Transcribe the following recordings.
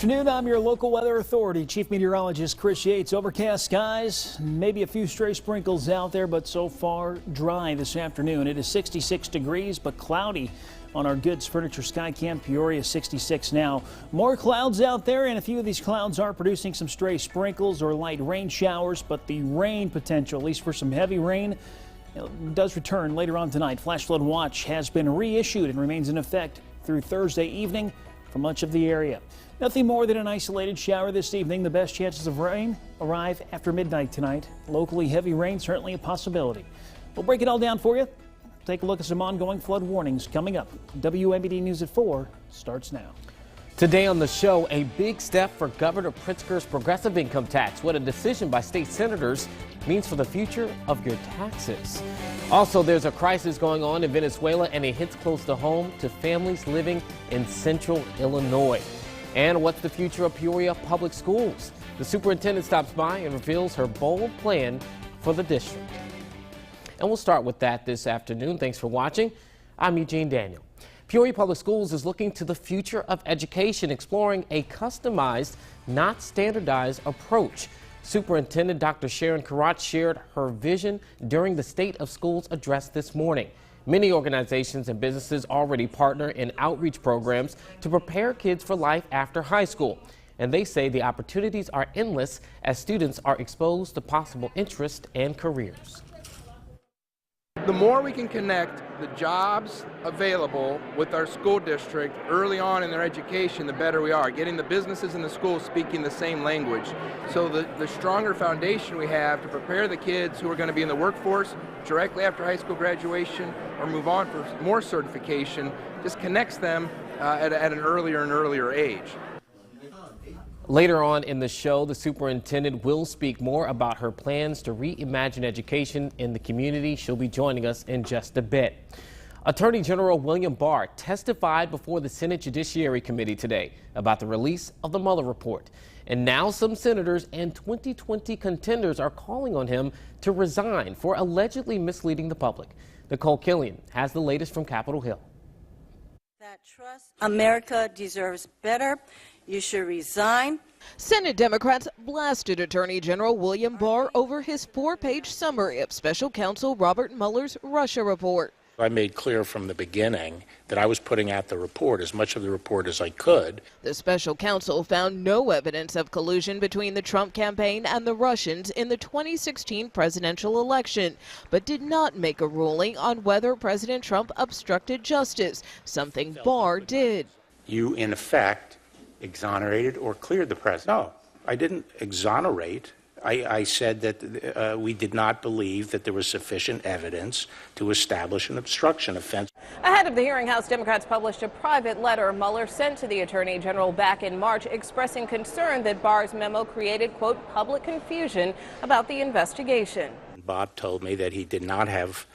Afternoon, I'm your local weather authority, Chief Meteorologist Chris Yates. Overcast skies, maybe a few stray sprinkles out there, but so far dry this afternoon. It is 66 degrees, but cloudy on our Goods Furniture Sky Cam. Peoria 66 now. More clouds out there, and a few of these clouds are producing some stray sprinkles or light rain showers, but the rain potential, at least for some heavy rain, does return later on tonight. Flash flood watch has been reissued and remains in effect through Thursday evening for much of the area. Nothing more than an isolated shower this evening. The best chances of rain arrive after midnight tonight. Locally heavy rain certainly a possibility. We'll break it all down for you. Take a look at some ongoing flood warnings coming up. WMBD News at 4 starts now. Today on the show, a big step for Governor Pritzker's progressive income tax. What a decision by state senators means for the future of your taxes. Also, there's a crisis going on in Venezuela, and it hits close to home to families living in central Illinois. And what's the future of Peoria Public Schools? The superintendent stops by and reveals her bold plan for the district. And we'll start with that this afternoon. Thanks for watching. I'm Eugene Daniel. Peoria Public Schools is looking to the future of education, exploring a customized, not standardized approach. Superintendent Dr. Sharon Karat shared her vision during the State of Schools address this morning. Many organizations and businesses already partner in outreach programs to prepare kids for life after high school. And they say the opportunities are endless as students are exposed to possible interests and careers. The more we can connect the jobs available with our school district early on in their education, the better we are. Getting the businesses and the schools speaking the same language. So the stronger foundation we have to prepare the kids who are going to be in the workforce directly after high school graduation or move on for more certification just connects them at an earlier and earlier age. Later on in the show, the superintendent will speak more about her plans to reimagine education in the community. She'll be joining us in just a bit. Attorney General William Barr testified before the Senate Judiciary Committee today about the release of the Mueller report. And now some senators and 2020 contenders are calling on him to resign for allegedly misleading the public. Nicole Killian has the latest from Capitol Hill. That trust America deserves better. You should resign. Senate Democrats blasted Attorney General William Barr over his 4-page summary of Special Counsel Robert Mueller's Russia report. I made clear from the beginning that I was putting out the report, as much of the report as I could. The special counsel found no evidence of collusion between the Trump campaign and the Russians in the 2016 presidential election, but did not make a ruling on whether President Trump obstructed justice, something Barr did. You, in effect, exonerated or cleared the president. No, I didn't exonerate. I said that we did not believe that there was sufficient evidence to establish an obstruction offense. Ahead of the hearing, House Democrats published a private letter Mueller sent to the Attorney General back in March, expressing concern that Barr's memo created, quote, public confusion about the investigation. Bob told me that he did not have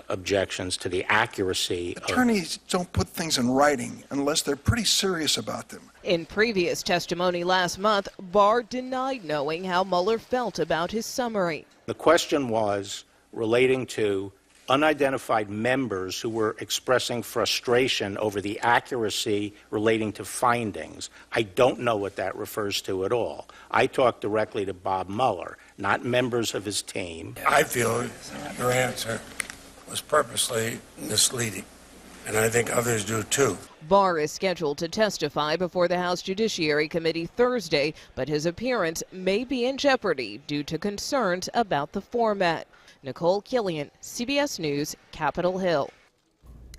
objections to the accuracy. Attorneys don't put things in writing unless they're pretty serious about them. In previous testimony last month, Barr denied knowing how Mueller felt about his summary. The question was relating to unidentified members who were expressing frustration over the accuracy relating to findings. I don't know what that refers to at all. I talked directly to Bob Mueller, not members of his team. I feel your answer was purposely misleading, and I think others do too. Barr is scheduled to testify before the House Judiciary Committee Thursday, but his appearance may be in jeopardy due to concerns about the format. Nicole Killian, CBS News, Capitol Hill.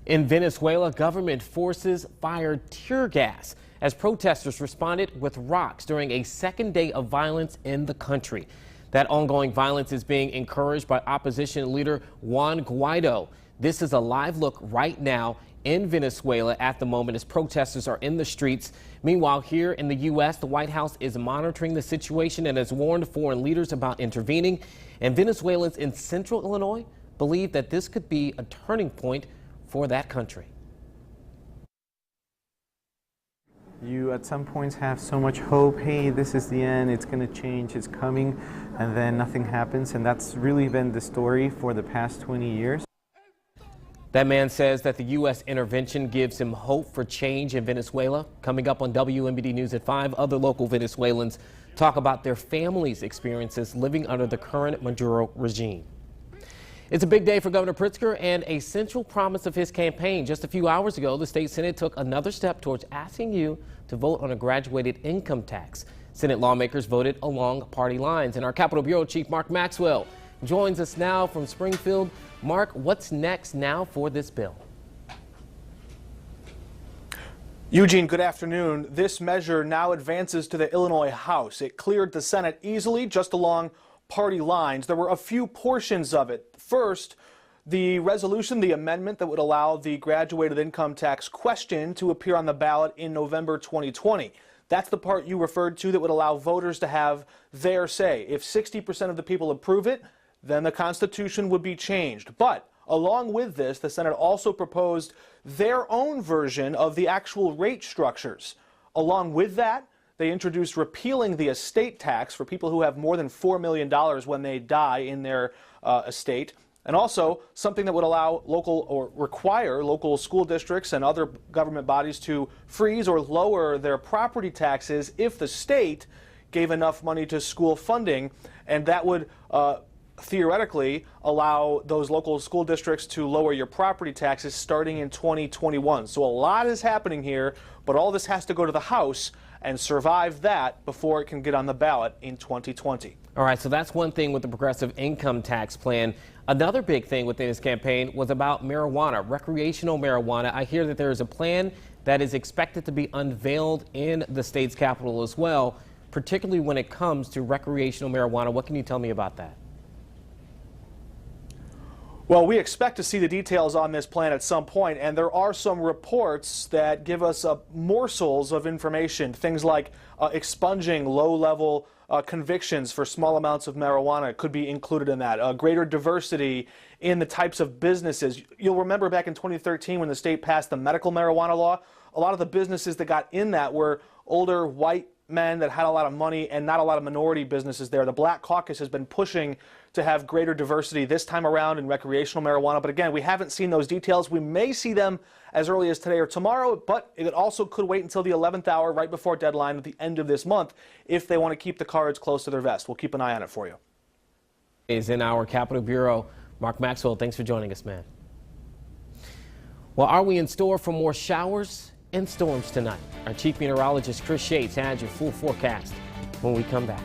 In Venezuela, government forces fired tear gas as protesters responded with rocks during a second day of violence in the country. That ongoing violence is being encouraged by opposition leader Juan Guaido. This is a live look right now in Venezuela at the moment as protesters are in the streets. Meanwhile, here in the U.S., the White House is monitoring the situation and has warned foreign leaders about intervening. And Venezuelans in central Illinois believe that this could be a turning point for that country. You at some points have so much hope, hey, this is the end, it's going to change, it's coming, and then nothing happens. And that's really been the story for the past 20 years. That man says that the U.S. intervention gives him hope for change in Venezuela. Coming up on WMBD News at 5, other local Venezuelans talk about their families' experiences living under the current Maduro regime. It's a big day for Governor Pritzker and a central promise of his campaign. Just a few hours ago, the state Senate took another step towards asking you to vote on a graduated income tax. Senate lawmakers voted along party lines, and our Capitol Bureau Chief Mark Maxwell joins us now from Springfield. Mark, what's next now for this bill? Eugene, good afternoon. This measure now advances to the Illinois House. It cleared the Senate easily, just along party lines. There were a few portions of it. First, the resolution, the amendment that would allow the graduated income tax question to appear on the ballot in November 2020. That's the part you referred to that would allow voters to have their say. If 60% of the people approve it, then the Constitution would be changed. But along with this, the Senate also proposed their own version of the actual rate structures. Along with that, they introduced repealing the estate tax for people who have more than $4 million when they die in their estate. And also something that would allow local or require local school districts and other government bodies to freeze or lower their property taxes if the state gave enough money to school funding. And that would theoretically allow those local school districts to lower your property taxes starting in 2021. So a lot is happening here, but all this has to go to the House and survive that before it can get on the ballot in 2020. All right, so that's one thing with the progressive income tax plan. Another big thing within his campaign was about marijuana, recreational marijuana. I hear that there is a plan that is expected to be unveiled in the state's capital as well, particularly when it comes to recreational marijuana. What can you tell me about that? Well, we expect to see the details on this plan at some point, and there are some reports that give us morsels of information, things like expunging low-level convictions for small amounts of marijuana could be included in that, greater diversity in the types of businesses. You'll remember back in 2013 when the state passed the medical marijuana law, a lot of the businesses that got in that were older white men that had a lot of money and not a lot of minority businesses there. The Black Caucus has been pushing to have greater diversity this time around in recreational marijuana. But again, we haven't seen those details. We may see them as early as today or tomorrow, but it also could wait until the 11th hour right before deadline at the end of this month if they want to keep the cards close to their vest. We'll keep an eye on it for you. Is in our Capitol Bureau, Mark Maxwell. Thanks for joining us, man. Well, are we in store for more showers and storms tonight? Our chief meteorologist Chris Yates has your full forecast when we come back.